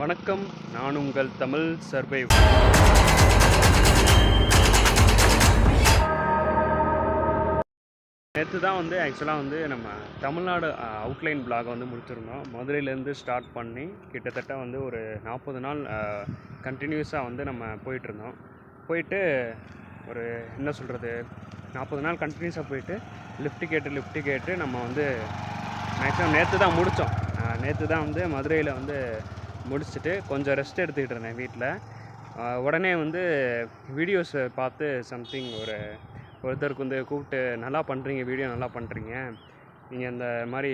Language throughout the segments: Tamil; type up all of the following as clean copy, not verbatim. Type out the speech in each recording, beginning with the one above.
வணக்கம். நான் உங்கள் தமிழ் சர்வைவர். நேற்று தான் ஆக்சுவலாக நம்ம தமிழ்நாடு அவுட்லைன் பிளாகை முடிச்சிருந்தோம். மதுரையிலேருந்து ஸ்டார்ட் பண்ணி கிட்டத்தட்ட ஒரு 40 நாள் கண்டினியூஸாக நம்ம போயிட்டுருந்தோம். போயிட்டு ஒரு என்ன சொல்கிறது, 40 நாள் கண்டினியூஸாக போயிட்டு லிஃப்ட்டு கேட்டு நம்ம மேக்ஸிமம் நேற்று தான் முடித்தோம். நேற்று தான் மதுரையில் முடிச்சுட்டு கொஞ்சம் ரெஸ்ட் எடுத்துக்கிட்டு இருந்தேன் வீட்டில். உடனே வீடியோஸை பார்த்து சம்திங் ஒருத்தருக்கு கூப்பிட்டு, நல்லா பண்ணுறீங்க, வீடியோ நல்லா பண்ணுறீங்க, நீங்கள் இந்த மாதிரி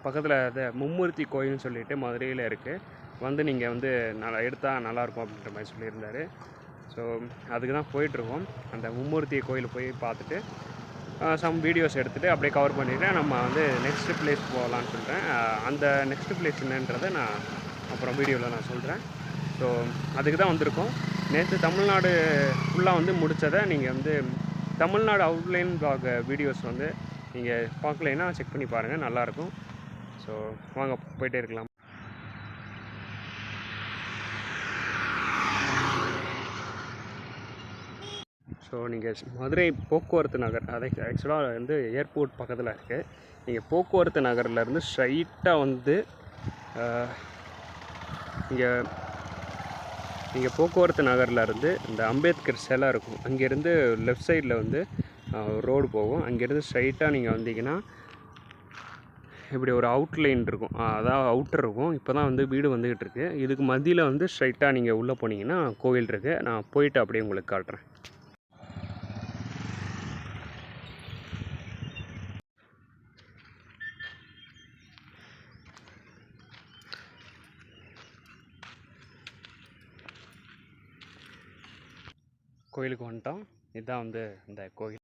பக்கத்தில் மும்மூர்த்தி கோயில்னு சொல்லிட்டு மதுரையில் இருக்குது, நீங்கள் நல்லா எடுத்தால் நல்லாயிருக்கும் அப்படின்ற மாதிரி சொல்லியிருந்தார். ஸோ அதுக்கு தான் போயிட்டுருக்கோம். அந்த மும்மூர்த்தி கோயில் போய் பார்த்துட்டு சம் வீடியோஸ் எடுத்துகிட்டு அப்படியே கவர் பண்ணிவிட்டு நம்ம நெக்ஸ்ட்டு பிளேஸ் போகலான்னு சொல்கிறேன். அந்த நெக்ஸ்ட்டு பிளேஸ் என்னன்றதை நான் அப்புறம் வீடியோவில் நான் சொல்கிறேன். ஸோ அதுக்கு தான் வந்திருக்கோம். நேற்று தமிழ்நாடு ஃபுல்லாக முடித்ததை நீங்கள் தமிழ்நாடு அவுட்லைன் பிளாக் வீடியோஸ் நீங்கள் பார்க்கலைன்னா செக் பண்ணி பாருங்கள், நல்லாயிருக்கும். ஸோ வாங்க போயிட்டே இருக்கலாம். ஸோ நீங்கள் மதுரை போக்குவரத்து நகர், அதை ஆக்சுவலாக ஏர்போர்ட் பக்கத்தில் இருக்குது. நீங்கள் போக்குவரத்து நகர்லேருந்து ஸ்ட்ரைட்டாக நீங்கள் போக்குவரத்து நகர்லேருந்து இந்த அம்பேத்கர் சிலை இருக்கும், அங்கேருந்து லெஃப்ட் சைடில் ரோடு போகும். அங்கேருந்து ஸ்ட்ரைட்டாக நீங்கள் வந்தீங்கன்னா இப்படி ஒரு அவுட்லைன் இருக்கும், அதாவது அவுட்டர் இருக்கும். இப்போ தான் வீடு வந்துக்கிட்டு இருக்குது. இதுக்கு மத்தியில் ஸ்ட்ரைட்டாக நீங்கள் உள்ளே போனீங்கன்னா கோவில் இருக்குது. நான் போயிட்டு அப்படியே உங்களுக்கு காட்டுறேன். கோயிலுக்கு வந்துட்டோம். இதுதான் இந்த கோயில்.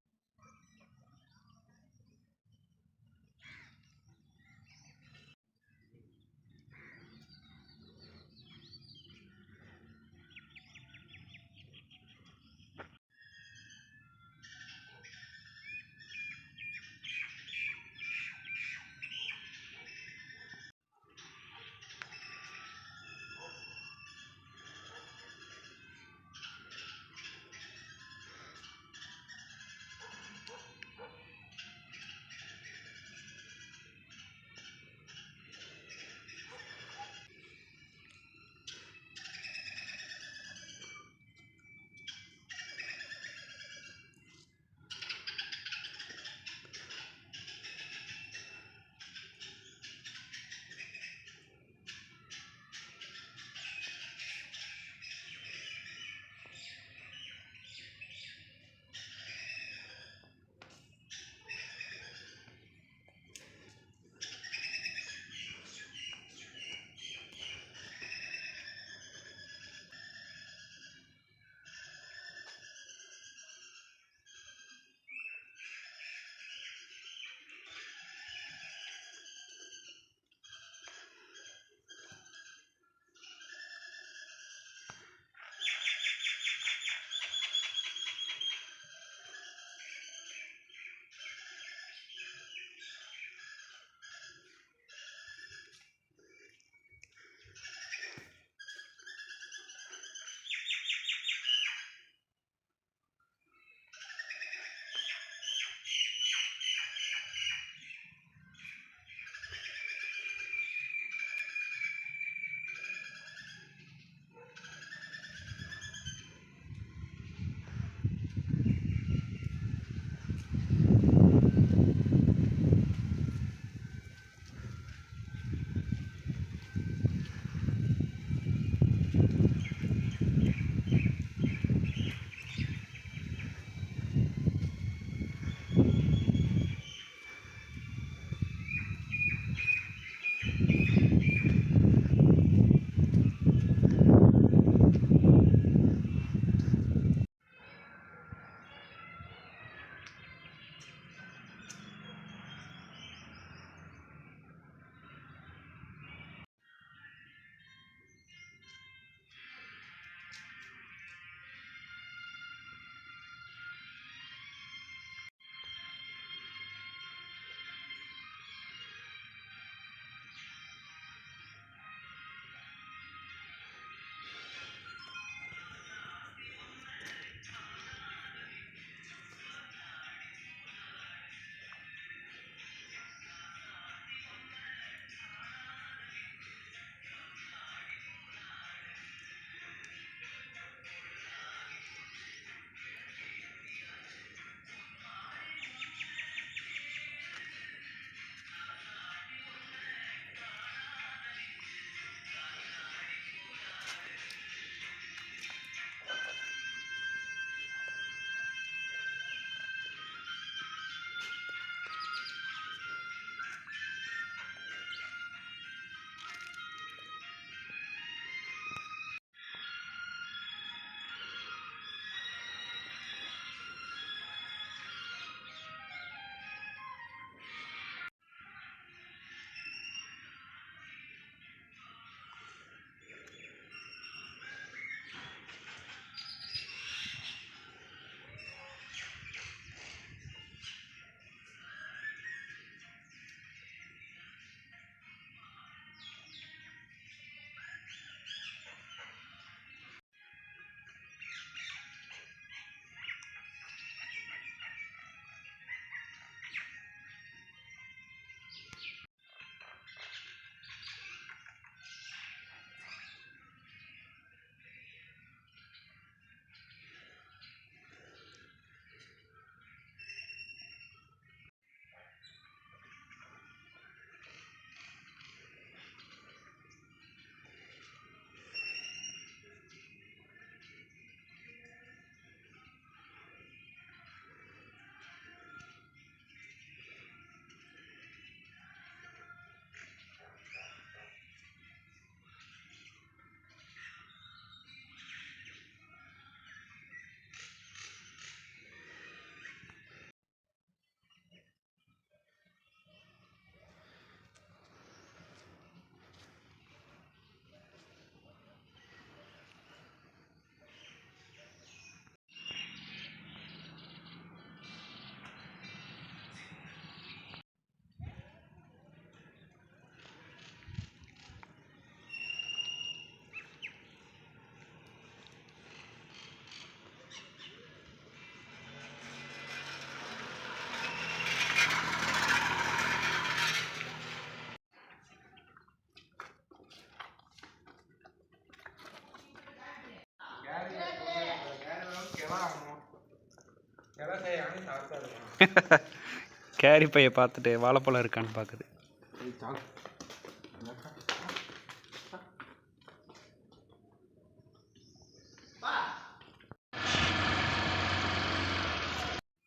கேரி பையை பார்த்துட்டு வாழைப்பழம் இருக்கான்னு பார்க்குது.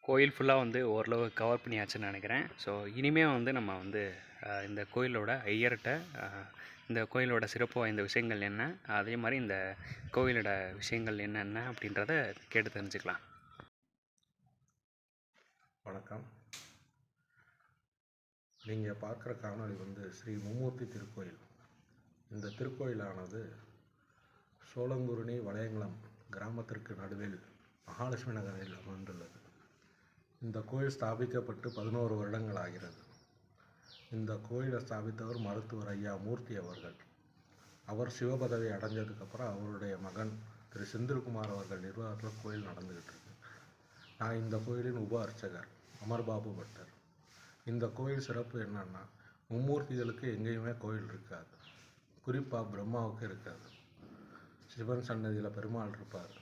கோயில் ஃபுல்லாக வந்து ஓரளவு கவர் பண்ணியாச்சுன்னு நினைக்கிறேன். ஸோ இனிமேல் வந்து நம்ம வந்து இந்த கோயிலோட ஐயர்கிட்ட இந்த கோயிலோட சிறப்பு வாய்ந்த விஷயங்கள் என்ன, அதே மாதிரி இந்த கோயிலோட விஷயங்கள் என்னென்ன அப்படின்றத கேட்டு தெரிஞ்சுக்கலாம். வணக்கம். நீங்கள் பார்க்குற காணொளி வந்து ஸ்ரீ மும்மூர்த்தி திருக்கோயில். இந்த திருக்கோயிலானது சோளங்குருணி வளையங்குளம் கிராமத்திற்கு நடுவில் மகாலட்சுமி நகரில் அமைந்துள்ளது. இந்த கோயில் ஸ்தாபிக்கப்பட்டு 11 வருடங்கள் ஆகிறது. இந்த கோயிலை ஸ்தாபித்தவர் மருத்துவர் ஐயா மூர்த்தி அவர்கள். அவர் சிவபதவி அடைஞ்சதுக்கப்புறம் அவருடைய மகன் திரு செந்தில்குமார் அவர்கள் நிர்வாகத்தில் கோயில் நடந்துக்கிட்டு இருக்கு. நான் இந்த கோயிலின் உப அர்ச்சகர் அமர்பாபு பட்டர். இந்த கோயில் சிறப்பு என்னன்னா, மும்மூர்த்திகளுக்கு எங்கேயுமே கோயில் இருக்காது. குறிப்பாக பிரம்மாவுக்கு இருக்காது. சிவன் சன்னதியில் பெருமாள் இருப்பார்.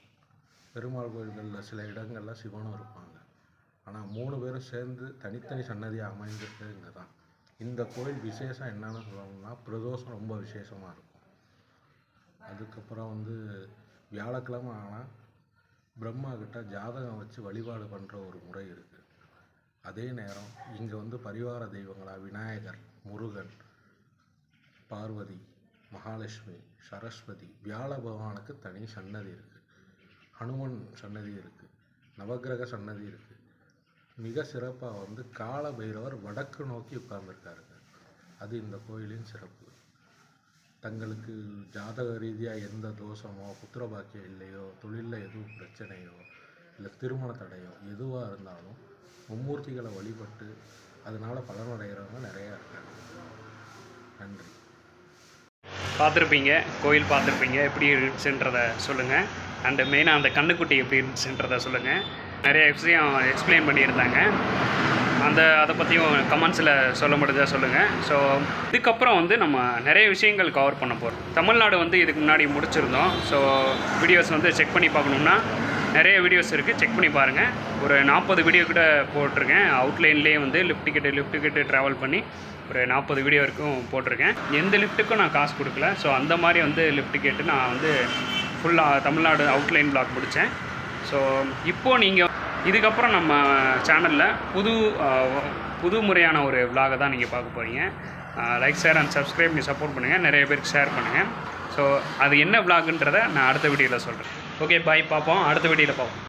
பெருமாள் கோயில்களில் சில இடங்களில் சிவனும் இருப்பாங்க. ஆனால் 3 பேரும் சேர்ந்து தனித்தனி சன்னதியாக அமைந்திருக்கிறது இங்கே தான். இந்த கோயில் விசேஷம் என்னென்னு சொல்லணும்னா, பிரதோஷம் ரொம்ப விசேஷமாக இருக்கும். அதுக்கப்புறம் வந்து வியாழக்கிழமை ஆனால் பிரம்மா கிட்ட ஜாதகம் வச்சு வழிபாடு பண்ணுற ஒரு முறை இருக்குது. அதே நேரம் இங்கே வந்து பரிவார தெய்வங்களாக விநாயகர், முருகன், பார்வதி, மகாலட்சுமி, சரஸ்வதி, வியாழ பகவானுக்கு தனி சன்னதி இருக்குது. ஹனுமன் சன்னதி இருக்குது. நவக்கிரக சன்னதி இருக்குது. மிக சிறப்பாக வந்து கால பைரவர் வடக்கு நோக்கி உட்கார்ந்துருக்காருங்க. அது இந்த கோயிலின் சிறப்பு. தங்களுக்கு ஜாதக ரீதியாக எந்த தோஷமோ, புத்திரபாக்கியம் இல்லையோ, தொழிலில் எதுவும் பிரச்சனையோ, இல்லை திருமண தடையோ எதுவாக இருந்தாலும் மும்மூர்த்திகளை வழிபட்டு அதனால் பலனடைகிறவங்க நிறையா இருக்காங்க. நன்றி. பார்த்துருப்பீங்க, கோயில் பார்த்துருப்பீங்க, எப்படி இருந்துச்சுன்றதை சொல்லுங்கள். அண்டு மெயினாக அந்த கண்ணுக்குட்டி எப்படி இருந்துச்சுன்றதை சொல்லுங்கள். நிறைய விஷயம் எக்ஸ்பிளைன் பண்ணியிருந்தாங்க. அதை பற்றியும் கமெண்ட்ஸில் சொல்ல முடிஞ்சா சொல்லுங்கள். ஸோ இதுக்கப்புறம் வந்து நம்ம நிறைய விஷயங்கள் கவர் பண்ண போகிறோம். தமிழ்நாடு வந்து இதுக்கு முன்னாடி முடிச்சிருந்தோம். ஸோ வீடியோஸ் வந்து செக் பண்ணி பார்க்கணுன்னா நிறைய வீடியோஸ் இருக்குது, செக் பண்ணி பாருங்கள். ஒரு 40 வீடியோ கூட போட்டிருக்கேன். அவுட்லைன்லேயே வந்து லிஃப்ட் டிக்கெட்டு ட்ராவல் பண்ணி ஒரு 40 வீடியோ வரைக்கும் போட்டிருக்கேன். எந்த லிஃப்ட்டுக்கும் நான் காசு கொடுக்கல. ஸோ அந்த மாதிரி வந்து லிஃப்ட் டிக்கெட்டு நான் வந்து ஃபுல்லாக தமிழ்நாடு அவுட்லைன் பிளாக் முடித்தேன். ஸோ இப்போது நீங்கள் இதுக்கப்புறம் நம்ம சேனலில் புது முறையான ஒரு விலாகை தான் நீங்கள் பார்க்க போகிறீங்க. லைக், ஷேர் அண்ட் சப்ஸ்கிரைப் பண்ணி சப்போர்ட் பண்ணுங்கள். நிறைய பேருக்கு ஷேர் பண்ணுங்கள். ஸோ அது என்ன விலாகுன்றதை நான் அடுத்த வீடியோவில் சொல்கிறேன். ஓகே, பாய். பார்ப்போம், அடுத்த வீடியோவில் பார்ப்போம்.